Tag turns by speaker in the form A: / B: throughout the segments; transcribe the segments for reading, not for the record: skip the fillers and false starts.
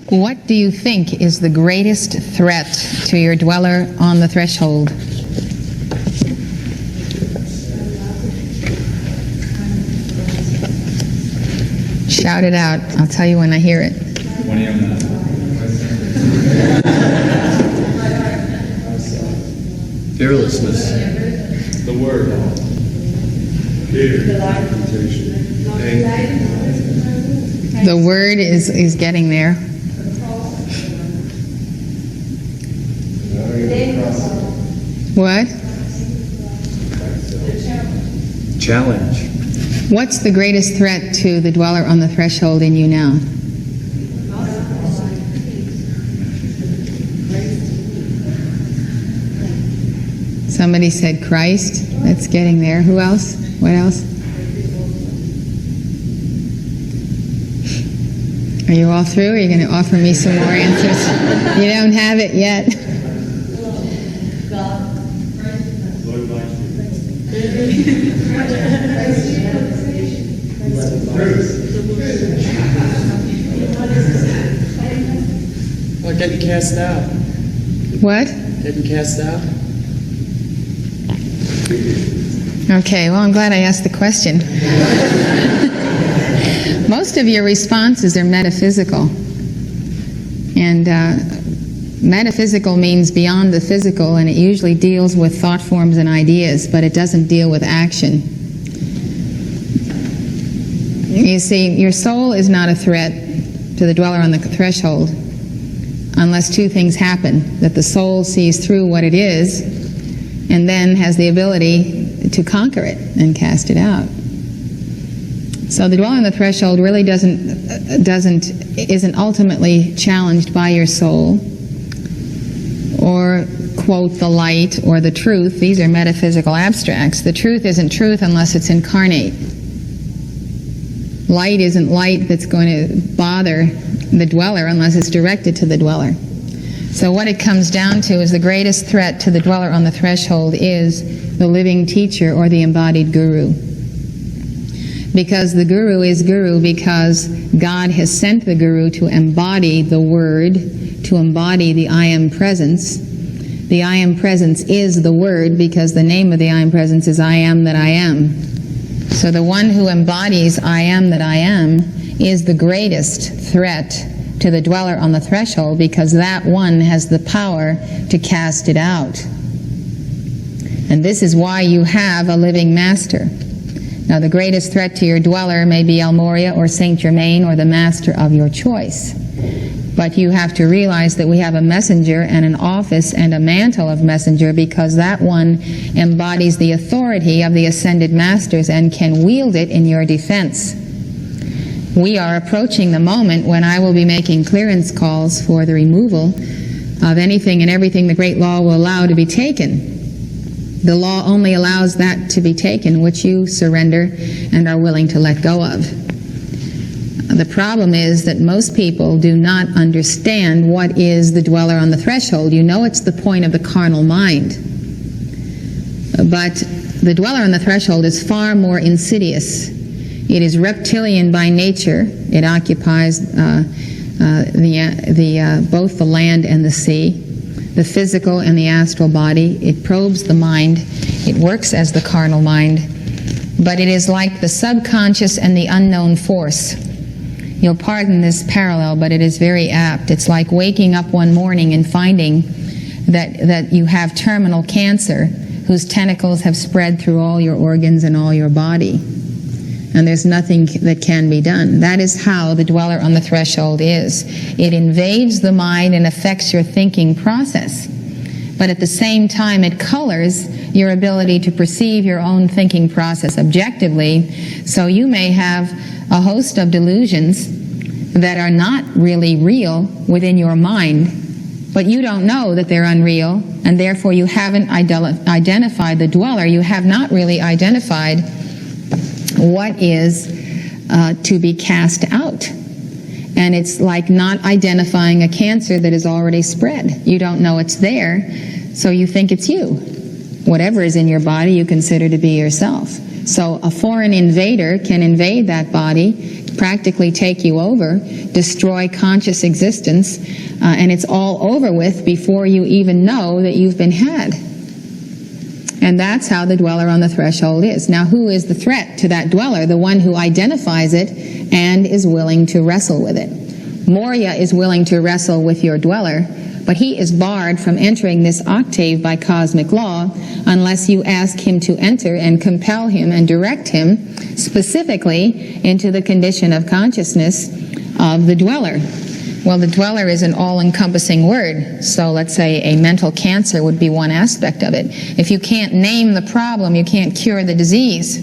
A: What do you think is the greatest threat to your dweller on the threshold? Shout it out. I'll tell you when I hear it.
B: Fearlessness. The word.
A: The word is getting there. What?
B: Challenge.
A: What's the greatest threat to the dweller on the threshold in you now? Somebody said Christ. That's getting there. Who else? What else? Are you all through? Or are you going to offer me some more answers? You don't have it yet.
C: Well, getting cast out.
A: What?
C: Getting cast out.
A: Okay, well, I'm glad I asked the question. Most of your responses are metaphysical. And metaphysical means beyond the physical, and it usually deals with thought forms and ideas, but it doesn't deal with action. You see, your soul is not a threat to the dweller on the threshold unless two things happen: that the soul sees through what it is and then has the ability to conquer it and cast it out. So the dweller on the threshold really isn't ultimately challenged by your soul or, quote, the light or the truth. These are metaphysical abstracts. The truth isn't truth unless it's incarnate. Light isn't light that's going to bother the dweller unless it's directed to the dweller. So what it comes down to is the greatest threat to the dweller on the threshold is the living teacher or the embodied guru. Because the guru is guru because God has sent the guru to embody the word, to embody the I am presence. The I am presence is the word because the name of the I am presence is I am that I am. So the one who embodies I am that I am is the greatest threat to the dweller on the threshold because that one has the power to cast it out. And this is why you have a living master. Now, the greatest threat to your dweller may be El Morya or Saint Germain or the master of your choice. But you have to realize that we have a messenger and an office and a mantle of messenger because that one embodies the authority of the ascended masters and can wield it in your defense. We are approaching the moment when I will be making clearance calls for the removal of anything and everything the Great Law will allow to be taken. The law only allows that to be taken which you surrender and are willing to let go of. The problem is that most people do not understand what is the dweller on the threshold. You know it's the point of the carnal mind. But the dweller on the threshold is far more insidious. It is reptilian by nature. It occupies both the land and the sea, the physical and the astral body. It probes the mind. It works as the carnal mind. But it is like the subconscious and the unknown force. You'll pardon this parallel, but it is very apt. It's like waking up one morning and finding that you have terminal cancer whose tentacles have spread through all your organs and all your body. And there's nothing that can be done. That is how the dweller on the threshold is. It invades the mind and affects your thinking process. But at the same time, it colors your ability to perceive your own thinking process objectively. So you may have a host of delusions that are not really real within your mind, but you don't know that they're unreal, and therefore you haven't identified the dweller. You have not really identified what is to be cast out. And it's like not identifying a cancer that is already spread. You don't know it's there, so you think it's you. Whatever is in your body you consider to be yourself. So a foreign invader can invade that body, practically take you over, destroy conscious existence, and it's all over with before you even know that you've been had. And that's how the dweller on the threshold is. Now, who is the threat to that dweller? The one who identifies it and is willing to wrestle with it. Morya is willing to wrestle with your dweller, but he is barred from entering this octave by cosmic law unless you ask him to enter and compel him and direct him specifically into the condition of consciousness of the dweller. Well, the dweller is an all-encompassing word, so let's say a mental cancer would be one aspect of it. If you can't name the problem, you can't cure the disease.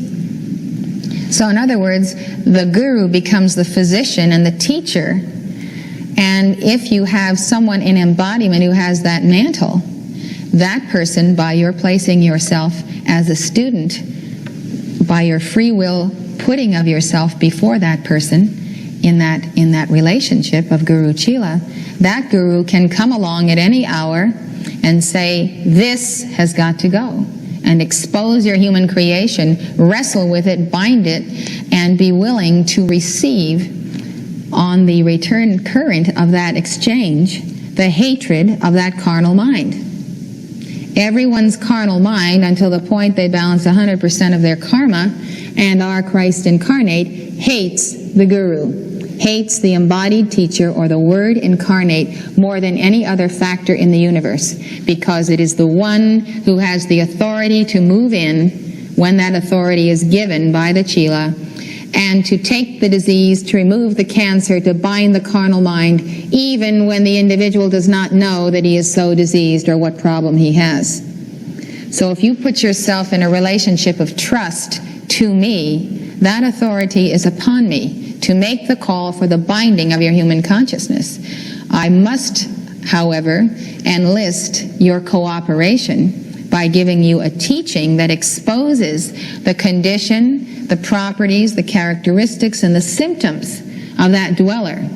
A: So in other words, the guru becomes the physician and the teacher. And if you have someone in embodiment who has that mantle, that person, by your placing yourself as a student, by your free will putting of yourself before that person in that relationship of Guru Chila, that guru can come along at any hour and say, this has got to go, and expose your human creation, wrestle with it, bind it, and be willing to receive on the return current of that exchange the hatred of that carnal mind. Everyone's carnal mind, until the point they balance 100% of their karma and are Christ incarnate, hates the guru, hates the embodied teacher or the word incarnate more than any other factor in the universe, because it is the one who has the authority to move in when that authority is given by the Chila, and to take the disease, to remove the cancer, to bind the carnal mind, even when the individual does not know that he is so diseased or what problem he has. So if you put yourself in a relationship of trust to me, that authority is upon me to make the call for the binding of your human consciousness. I must, however, enlist your cooperation by giving you a teaching that exposes the condition, the properties, the characteristics, and the symptoms of that dweller.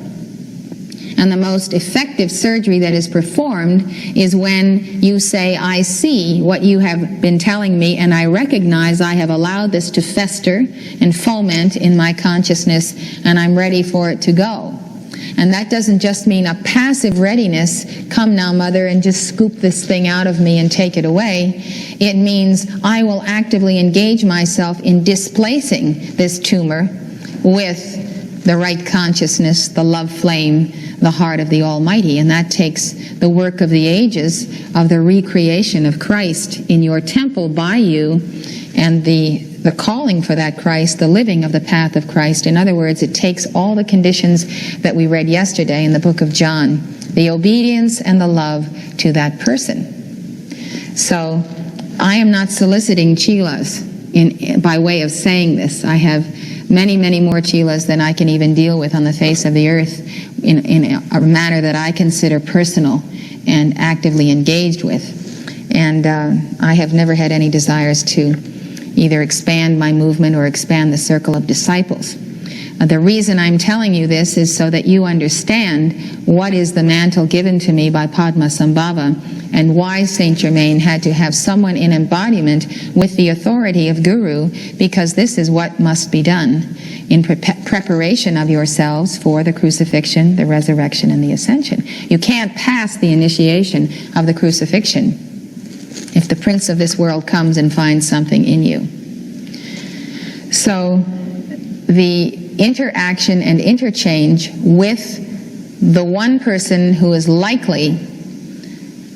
A: And the most effective surgery that is performed is when you say, I see what you have been telling me, and I recognize I have allowed this to fester and foment in my consciousness, and I'm ready for it to go. And that doesn't just mean a passive readiness, come now, mother, and just scoop this thing out of me and take it away. It means I will actively engage myself in displacing this tumor with the right consciousness, the love flame, the heart of the Almighty. And that takes the work of the ages of the recreation of Christ in your temple by you, and the calling for that Christ, the living of the path of Christ. In other words, it takes all the conditions that we read yesterday in the book of John, the obedience and the love to that person. So I am not soliciting chilas by way of saying this. I have many, many more chilas than I can even deal with on the face of the earth in a manner that I consider personal and actively engaged with. And I have never had any desires to either expand my movement or expand the circle of disciples. The reason I'm telling you this is so that you understand what is the mantle given to me by Padmasambhava, and why Saint Germain had to have someone in embodiment with the authority of Guru, because this is what must be done in preparation of yourselves for the crucifixion, the resurrection, and the ascension. You can't pass the initiation of the crucifixion if the prince of this world comes and finds something in you. So the interaction and interchange with the one person who is likely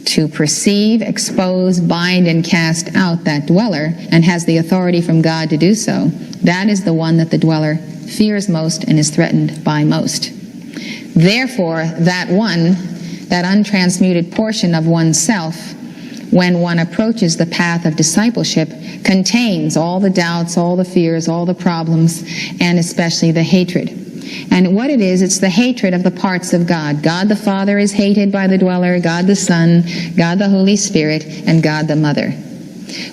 A: to perceive, expose, bind, and cast out that dweller, and has the authority from God to do so, that is the one that the dweller fears most and is threatened by most. Therefore, that one, that untransmuted portion of oneself, when one approaches the path of discipleship, contains all the doubts, all the fears, all the problems, and especially the hatred. And what it is, it's the hatred of the parts of God. God the Father is hated by the dweller, God the Son, God the Holy Spirit, and God the Mother.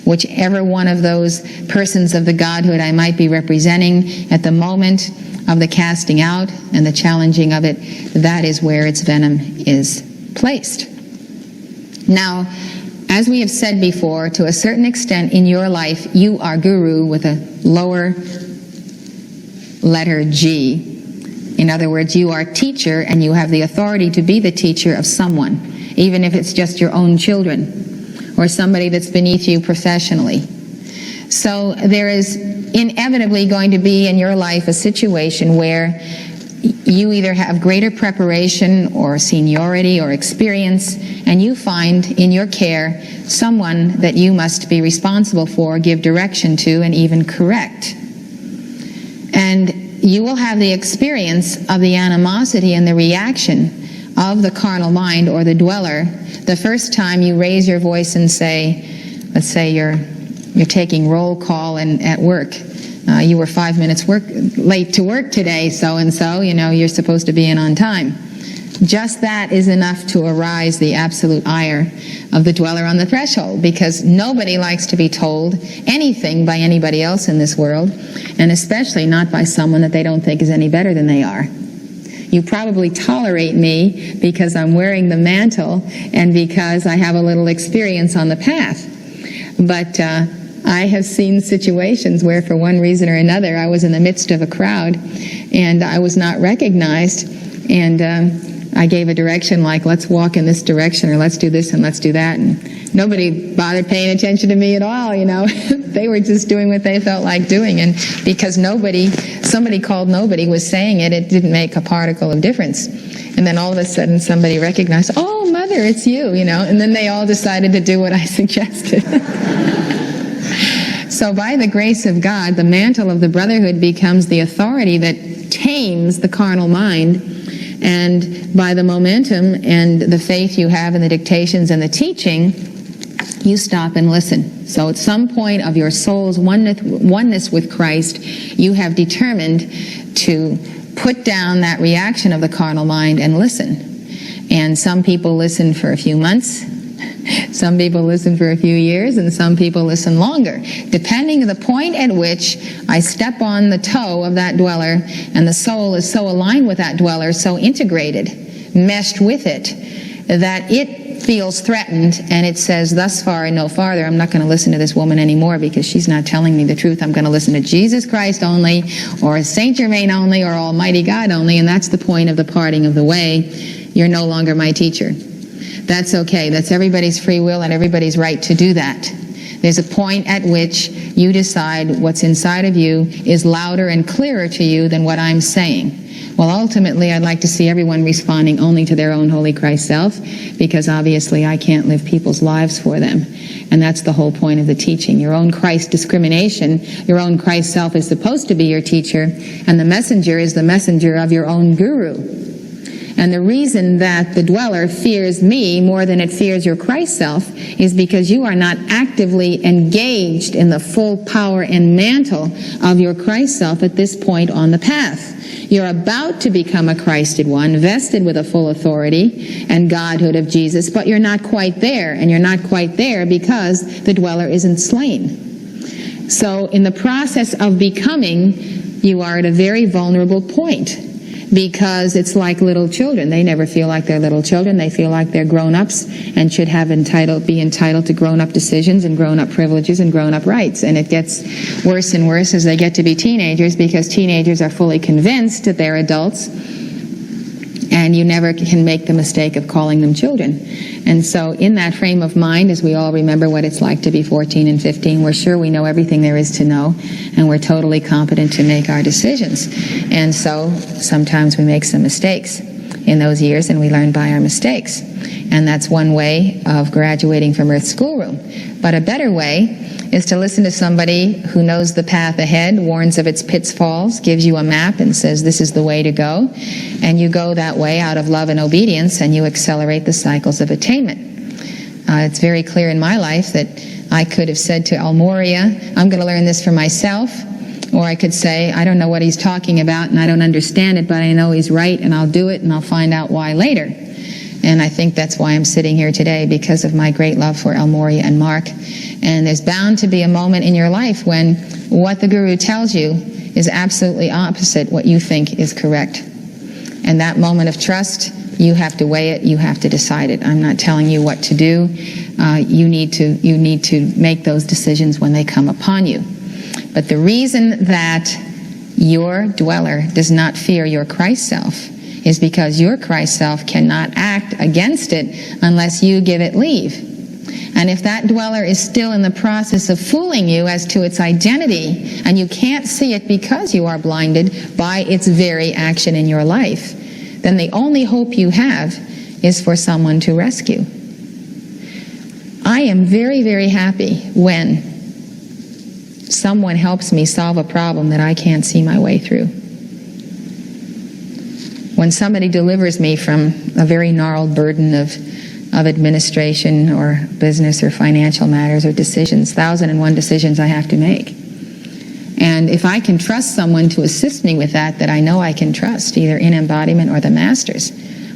A: Whichever one of those persons of the Godhood I might be representing at the moment of the casting out and the challenging of it, that is where its venom is placed. Now, as we have said before, to a certain extent in your life, you are Guru with a lower letter G. In other words, you are teacher and you have the authority to be the teacher of someone, even if it's just your own children or somebody that's beneath you professionally. So there is inevitably going to be in your life a situation where you either have greater preparation or seniority or experience, and you find in your care someone that you must be responsible for, give direction to, and even correct. And you will have the experience of the animosity and the reaction of the carnal mind or the dweller the first time you raise your voice and say, let's say you're taking roll call at work. You were 5 minutes late to work today, so-and-so, you're supposed to be in on time. Just that is enough to arouse the absolute ire of the dweller on the threshold, because nobody likes to be told anything by anybody else in this world, and especially not by someone that they don't think is any better than they are. You probably tolerate me because I'm wearing the mantle and because I have a little experience on the path. But I have seen situations where, for one reason or another, I was in the midst of a crowd and I was not recognized, and I gave a direction like, let's walk in this direction, or let's do this and let's do that, and nobody bothered paying attention to me at all, They were just doing what they felt like doing, and because somebody called nobody was saying it, it didn't make a particle of difference. And then all of a sudden somebody recognized, oh, Mother, it's you, and then they all decided to do what I suggested. So by the grace of God, the mantle of the brotherhood becomes the authority that tames the carnal mind, and by the momentum and the faith you have in the dictations and the teaching, you stop and listen. So at some point of your soul's oneness with Christ, you have determined to put down that reaction of the carnal mind and listen. And some people listen for a few months, some people listen for a few years, and some people listen longer, depending on the point at which I step on the toe of that dweller, and the soul is so aligned with that dweller, so integrated, meshed with it, that it feels threatened, and it says, thus far and no farther. I'm not going to listen to this woman anymore because she's not telling me the truth. I'm going to listen to Jesus Christ only, or Saint Germain only, or Almighty God only, and that's the point of the parting of the way. You're no longer my teacher. That's okay. That's everybody's free will and everybody's right to do that. There's a point at which you decide what's inside of you is louder and clearer to you than what I'm saying. Well, ultimately, I'd like to see everyone responding only to their own holy Christ self, because obviously I can't live people's lives for them. And that's the whole point of the teaching. Your own Christ discrimination, your own Christ self is supposed to be your teacher, and the messenger is the messenger of your own guru. And the reason that the dweller fears me more than it fears your Christ self is because you are not actively engaged in the full power and mantle of your Christ self at this point on the path. You're about to become a Christed one, vested with a full authority and godhood of Jesus, but you're not quite there, and you're not quite there because the dweller isn't slain. So in the process of becoming, you are at a very vulnerable point. Because it's like little children. They never feel like they're little children. They feel like they're grown-ups and should be entitled to grown-up decisions and grown-up privileges and grown-up rights. And it gets worse and worse as they get to be teenagers, because teenagers are fully convinced that they're adults, and you never can make the mistake of calling them children. And so in that frame of mind, as we all remember what it's like to be 14 and 15, we're sure we know everything there is to know, and we're totally competent to make our decisions. And so sometimes we make some mistakes in those years, and we learn by our mistakes. And that's one way of graduating from Earth's schoolroom. But a better way is to listen to somebody who knows the path ahead, warns of its pitfalls, gives you a map and says this is the way to go, and you go that way out of love and obedience, and you accelerate the cycles of attainment. It's very clear in my life that I could have said to El Morya, I'm going to learn this for myself, or I could say, I don't know what he's talking about and I don't understand it, but I know he's right, and I'll do it, and I'll find out why later. And I think that's why I'm sitting here today, because of my great love for El Morya and Mark. And there's bound to be a moment in your life when what the Guru tells you is absolutely opposite what you think is correct. And that moment of trust, you have to weigh it, you have to decide it. I'm not telling you what to do. You need to make those decisions when they come upon you. But the reason that your dweller does not fear your Christ self is because your Christ self cannot act against it unless you give it leave. And if that dweller is still in the process of fooling you as to its identity, and you can't see it because you are blinded by its very action in your life, then the only hope you have is for someone to rescue. I am very, very happy when someone helps me solve a problem that I can't see my way through. When somebody delivers me from a very gnarled burden of administration or business or financial matters or decisions, 1,001 decisions I have to make. And if I can trust someone to assist me with that I know I can trust, either in embodiment or the masters,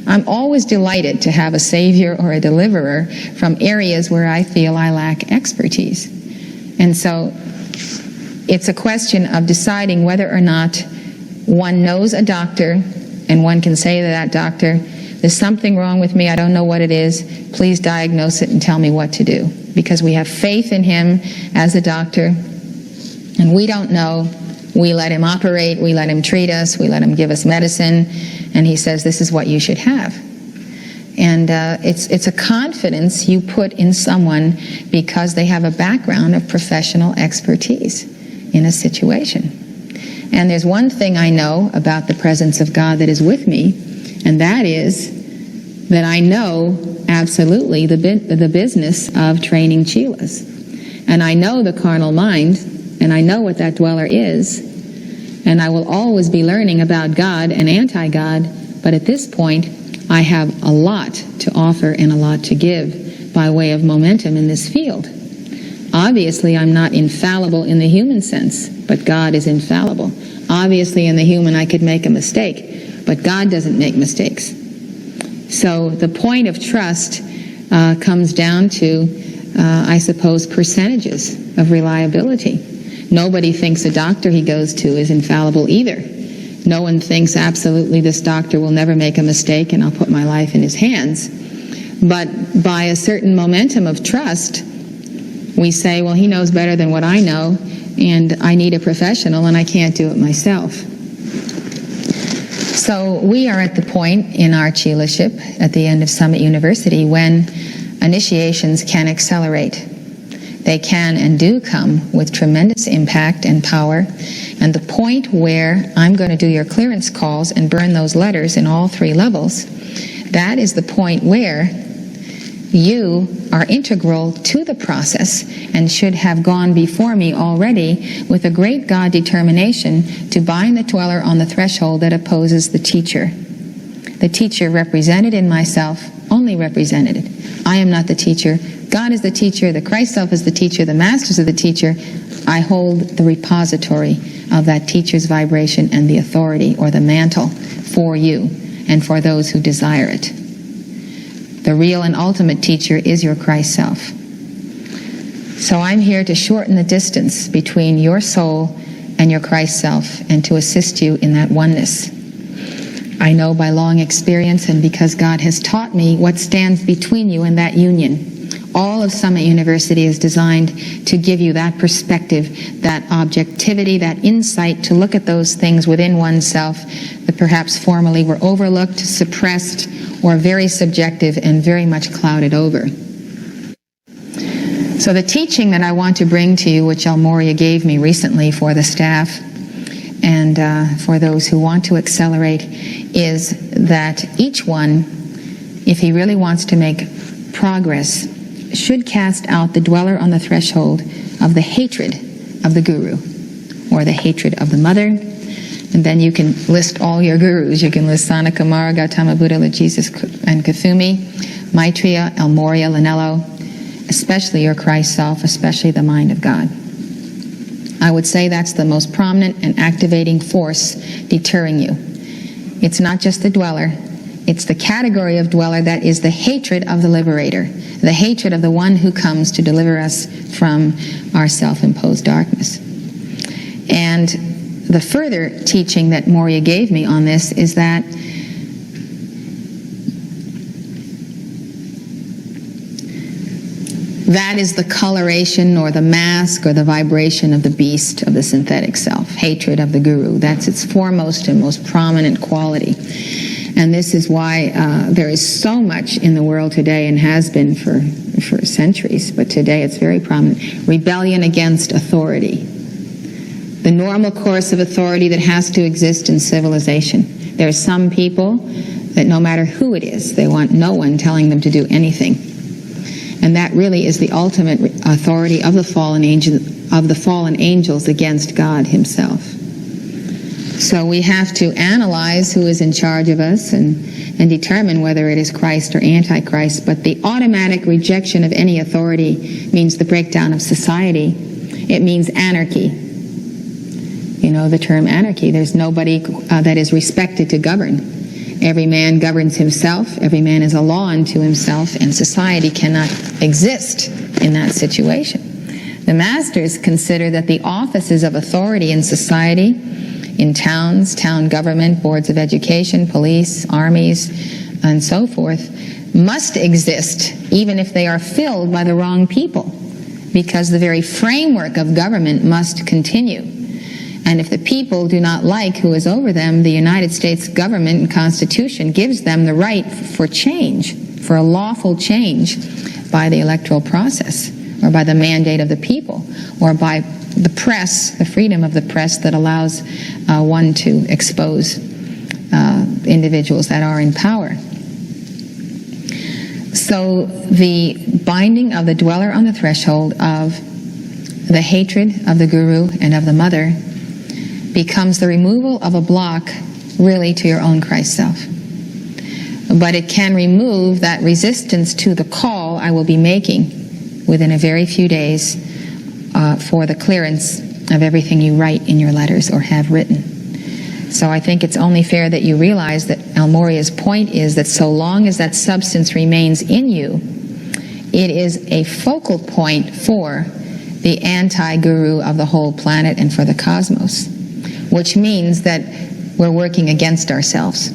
A: I'm always delighted to have a savior or a deliverer from areas where I feel I lack expertise. And so it's a question of deciding whether or not one knows a doctor and one can say to that doctor, there's something wrong with me, I don't know what it is, please diagnose it and tell me what to do. Because we have faith in him as a doctor, and we don't know. We let him operate, we let him treat us, we let him give us medicine, and he says this is what you should have. And it's a confidence you put in someone because they have a background of professional expertise in a situation. And there's one thing I know about the presence of God that is with me, and that is that I know absolutely the business of training chelas. And I know the carnal mind, and I know what that dweller is, and I will always be learning about God and anti-God, but at this point, I have a lot to offer and a lot to give by way of momentum in this field. Obviously, I'm not infallible in the human sense, but God is infallible. Obviously, in the human, I could make a mistake, but God doesn't make mistakes. So the point of trust comes down to, I suppose, percentages of reliability. Nobody thinks a doctor he goes to is infallible either. No one thinks absolutely this doctor will never make a mistake and I'll put my life in his hands. But by a certain momentum of trust, we say, well, he knows better than what I know, and I need a professional and I can't do it myself. So we are at the point in our Chilaship at the end of Summit University when initiations can accelerate. They can and do come with tremendous impact and power. And the point where I'm going to do your clearance calls and burn those letters in all 3 levels, that is the point where you are integral to the process and should have gone before me already with a great God determination to bind the dweller on the threshold that opposes the teacher. The teacher represented in myself, only represented. I am not the teacher. God is the teacher, the Christ self is the teacher, the masters are the teacher. I hold the repository of that teacher's vibration and the authority or the mantle for you and for those who desire it. The real and ultimate teacher is your Christ self. So I'm here to shorten the distance between your soul and your Christ self and to assist you in that oneness. I know by long experience and because God has taught me what stands between you and that union. All of Summit University is designed to give you that perspective, that objectivity, that insight to look at those things within oneself that perhaps formerly were overlooked, suppressed, or very subjective and very much clouded over. So the teaching that I want to bring to you, which El Morya gave me recently for the staff and for those who want to accelerate, is that each one, if he really wants to make progress, should cast out the dweller on the threshold of the hatred of the guru, or the hatred of the mother. And then you can list all your gurus. You can list Sanakumara, Gautama Buddha, Jesus, and Kafumi, Maitreya, El Morya, Lanello, especially your Christ self, especially the mind of God. I would say that's the most prominent and activating force deterring you. It's not just the dweller. It's the category of dweller that is the hatred of the liberator, the hatred of the one who comes to deliver us from our self-imposed darkness. And the further teaching that Morya gave me on this is that That is the coloration or the mask or the vibration of the beast of the synthetic self, hatred of the guru. That's its foremost and most prominent quality. And this is why there is so much in the world today, and has been for centuries, but today it's very prominent, rebellion against authority. The normal course of authority that has to exist in civilization. There are some people that no matter who it is, they want no one telling them to do anything. And that really is the ultimate authority of the fallen angels against God himself. So we have to analyze who is in charge of us and determine whether it is Christ or Antichrist. But the automatic rejection of any authority means the breakdown of society. It means anarchy. You know the term anarchy. There's nobody that is respected to govern. Every man governs himself. Every man is a law unto himself, and society cannot exist in that situation. The masters consider that the offices of authority in society, in towns, town government, boards of education, police, armies, and so forth, must exist even if they are filled by the wrong people, because the very framework of government must continue. And if the people do not like who is over them, the United States government and Constitution gives them the right for change, for a lawful change by the electoral process, or by the mandate of the people, or by the press, the freedom of the press that allows one to expose individuals that are in power. So the binding of the dweller on the threshold of the hatred of the guru and of the mother becomes the removal of a block really to your own Christ self. But it can remove that resistance to the call I will be making within a very few days for the clearance of everything you write in your letters or have written. So I think it's only fair that you realize that El Morya's point is that so long as that substance remains in you, it is a focal point for the anti-guru of the whole planet and for the cosmos, which means that we're working against ourselves.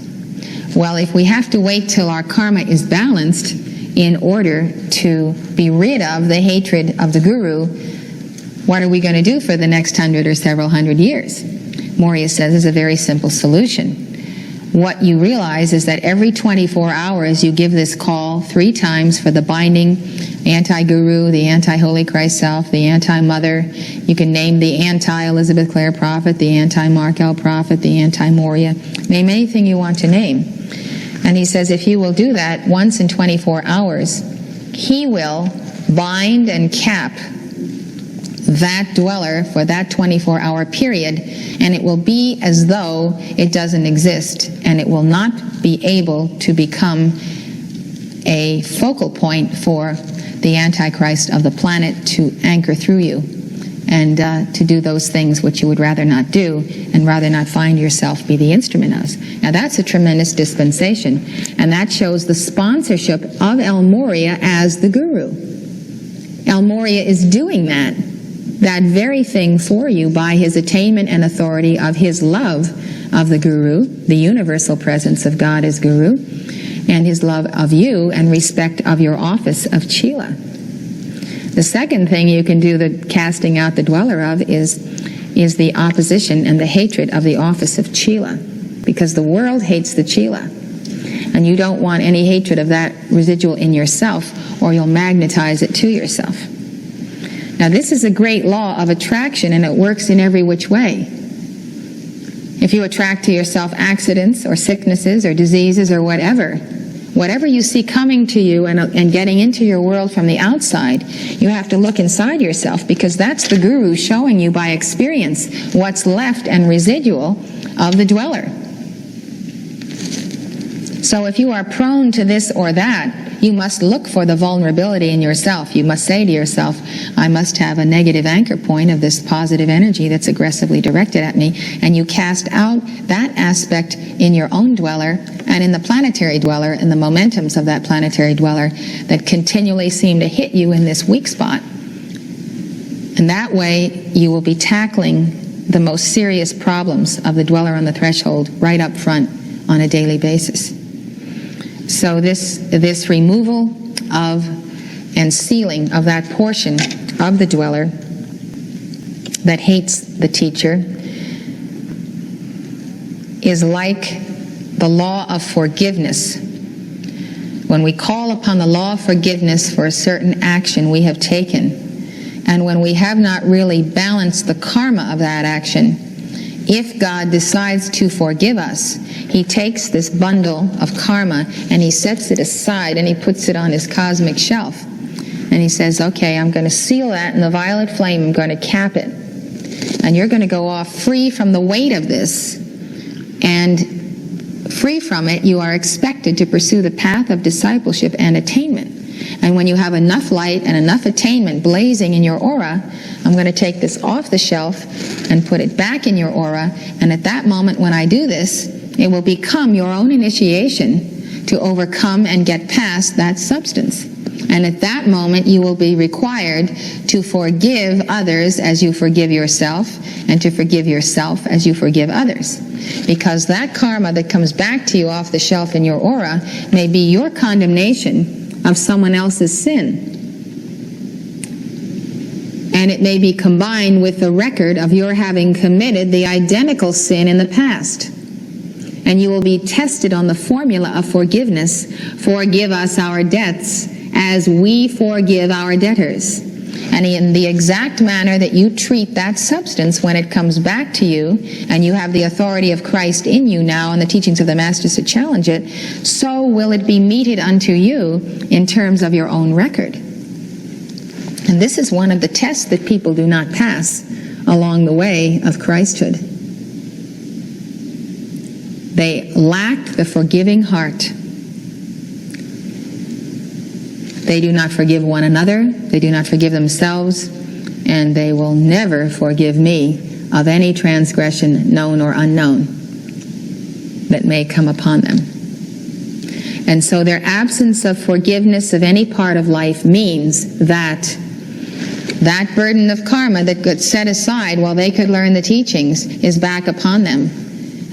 A: Well, if we have to wait till our karma is balanced in order to be rid of the hatred of the guru, what are we going to do for the next 100 or several hundred years? Morya says is a very simple solution. What you realize is that every 24 hours you give this call 3 times for the binding anti-guru, the anti-Holy Christ Self, the anti-Mother. You can name the anti-Elizabeth Clare Prophet, the anti-Mark L. Prophet, the anti-Morya. Name anything you want to name. And he says if you will do that once in 24 hours, he will bind and cap that dweller for that 24-hour period, and it will be as though it doesn't exist, and it will not be able to become a focal point for the Antichrist of the planet to anchor through you and to do those things which you would rather not do and rather not find yourself be the instrument of. Now that's a tremendous dispensation, and that shows the sponsorship of El Morya as the guru. El Morya is doing that very thing for you by his attainment and authority of his love of the guru, the universal presence of God as guru, and his love of you and respect of your office of Chela. The second thing you can do, the casting out the dweller of, is the opposition and the hatred of the office of Chela, because the world hates the Chela, and you don't want any hatred of that residual in yourself, or you'll magnetize it to yourself. Now this is a great law of attraction, and it works in every which way. If you attract to yourself accidents or sicknesses or diseases or whatever you see coming to you and getting into your world from the outside, you have to look inside yourself, because that's the guru showing you by experience what's left and residual of the dweller. So if you are prone to this or that, you must look for the vulnerability in yourself. You must say to yourself, I must have a negative anchor point of this positive energy that's aggressively directed at me, and you cast out that aspect in your own dweller and in the planetary dweller and the momentums of that planetary dweller that continually seem to hit you in this weak spot. And that way you will be tackling the most serious problems of the dweller on the threshold right up front on a daily basis. So this removal of and sealing of that portion of the dweller that hates the teacher is like the law of forgiveness. When we call upon the law of forgiveness for a certain action we have taken, and when we have not really balanced the karma of that action, if God decides to forgive us, He takes this bundle of karma and He sets it aside and He puts it on His cosmic shelf. And He says, okay, I'm going to seal that in the violet flame. I'm going to cap it. And you're going to go off free from the weight of this. And free from it, you are expected to pursue the path of discipleship and attainment. And when you have enough light and enough attainment blazing in your aura, I'm going to take this off the shelf and put it back in your aura. And at that moment when I do this, it will become your own initiation to overcome and get past that substance. And at that moment, you will be required to forgive others as you forgive yourself, and to forgive yourself as you forgive others. Because that karma that comes back to you off the shelf in your aura may be your condemnation of someone else's sin. And it may be combined with the record of your having committed the identical sin in the past. And you will be tested on the formula of forgiveness. Forgive us our debts as we forgive our debtors. And in the exact manner that you treat that substance when it comes back to you, and you have the authority of Christ in you now and the teachings of the Masters to challenge it, so will it be meted unto you in terms of your own record. And this is one of the tests that people do not pass along the way of Christhood. They lack the forgiving heart. They do not forgive one another, they do not forgive themselves, and they will never forgive me of any transgression, known or unknown, that may come upon them. And so their absence of forgiveness of any part of life means that that burden of karma that got set aside while they could learn the teachings is back upon them.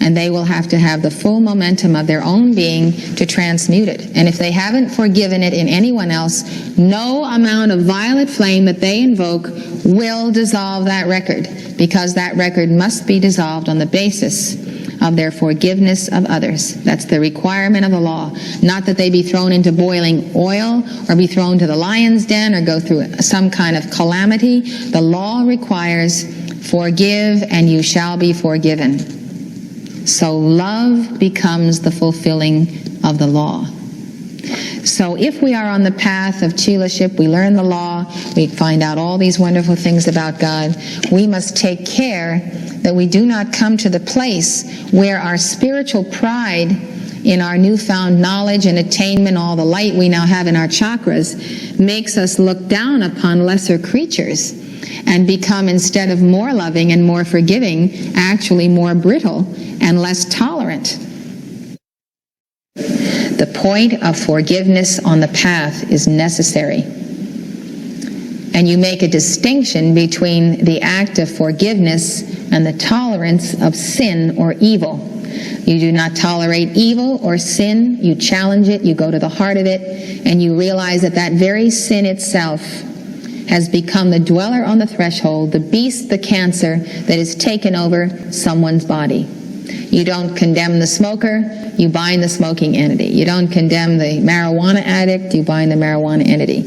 A: And they will have to have the full momentum of their own being to transmute it. And if they haven't forgiven it in anyone else, no amount of violet flame that they invoke will dissolve that record, because that record must be dissolved on the basis of their forgiveness of others. That's the requirement of the law. Not that they be thrown into boiling oil or be thrown to the lion's den or go through some kind of calamity. The law requires, forgive and you shall be forgiven. So love becomes the fulfilling of the law. So if we are on the path of chelaship, we learn the law, we find out all these wonderful things about God, we must take care that we do not come to the place where our spiritual pride in our newfound knowledge and attainment, all the light we now have in our chakras, makes us look down upon lesser creatures and become, instead of more loving and more forgiving, actually more brittle and less tolerant. The point of forgiveness on the path is necessary. And you make a distinction between the act of forgiveness and the tolerance of sin or evil. You do not tolerate evil or sin. You challenge it, you go to the heart of it, and you realize that that very sin itself has become the dweller on the threshold, the beast, the cancer that has taken over someone's body. You don't condemn the smoker, you bind the smoking entity. You don't condemn the marijuana addict, you bind the marijuana entity.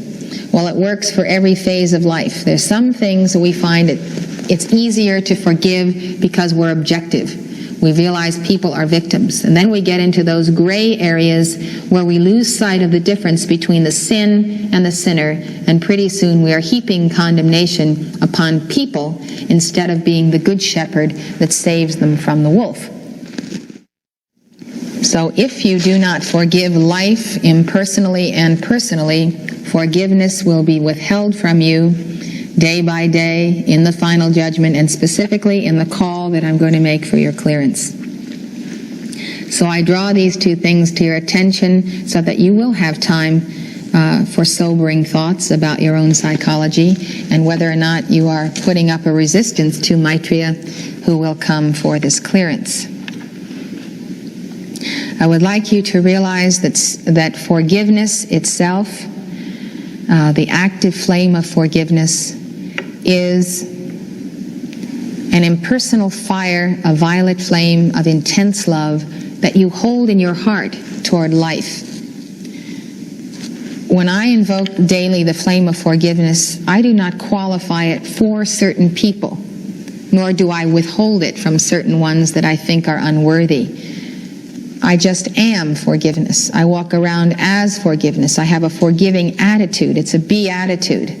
A: Well, it works for every phase of life. There's some things that we find it's easier to forgive because we're objective. We realize people are victims. And then we get into those gray areas where we lose sight of the difference between the sin and the sinner, and pretty soon we are heaping condemnation upon people instead of being the good shepherd that saves them from the wolf. So if you do not forgive life impersonally and personally, forgiveness will be withheld from you day by day in the final judgment, and specifically in the call that I'm going to make for your clearance. So I draw these two things to your attention so that you will have time for sobering thoughts about your own psychology and whether or not you are putting up a resistance to Maitreya, who will come for this clearance. I would like you to realize that forgiveness itself the active flame of forgiveness is an impersonal fire, a violet flame of intense love that you hold in your heart toward life. When I invoke daily the flame of forgiveness, I do not qualify it for certain people, nor do I withhold it from certain ones that I think are unworthy. I just am forgiveness. I walk around as forgiveness. I have a forgiving attitude. It's a beatitude.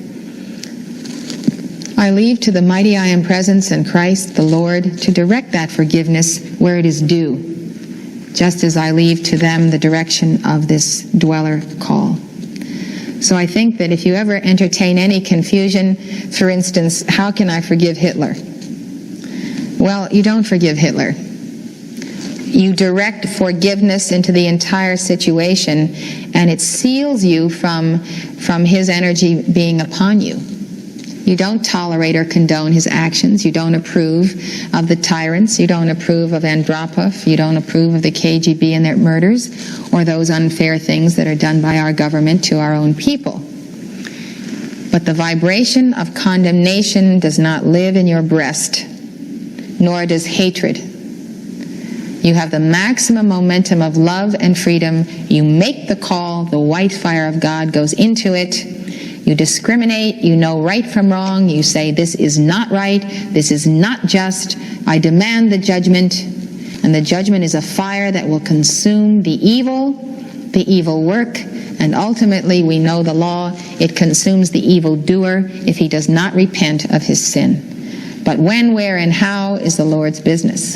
A: I leave to the mighty I Am Presence and Christ, the Lord, to direct that forgiveness where it is due, just as I leave to them the direction of this dweller call. So I think that if you ever entertain any confusion, for instance, how can I forgive Hitler? Well, you don't forgive Hitler. You direct forgiveness into the entire situation, and it seals you from his energy being upon you. You don't tolerate or condone his actions. You don't approve of the tyrants. You don't approve of Andropov. You don't approve of the KGB and their murders or those unfair things that are done by our government to our own people. But the vibration of condemnation does not live in your breast, nor does hatred. You have the maximum momentum of love and freedom. You make the call. The white fire of God goes into it. You discriminate, you know right from wrong, you say this is not right, this is not just, I demand the judgment, and the judgment is a fire that will consume the evil work, and ultimately we know the law, it consumes the evildoer if he does not repent of his sin. But when, where, and how is the Lord's business.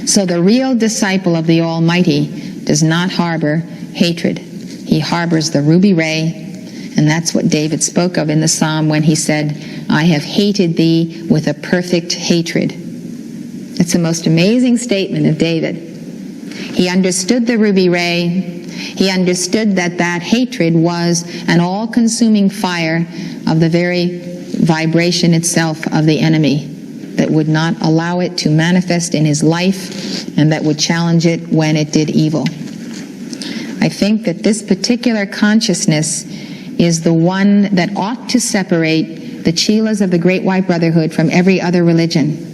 A: So the real disciple of the Almighty does not harbor hatred. He harbors the ruby ray. And that's what David spoke of in the psalm when he said, I have hated thee with a perfect hatred. It's the most amazing statement of David. He understood the ruby ray. He understood that that hatred was an all-consuming fire of the very vibration itself of the enemy that would not allow it to manifest in his life and that would challenge it when it did evil. I think that this particular consciousness is the one that ought to separate the Chelas of the Great White Brotherhood from every other religion.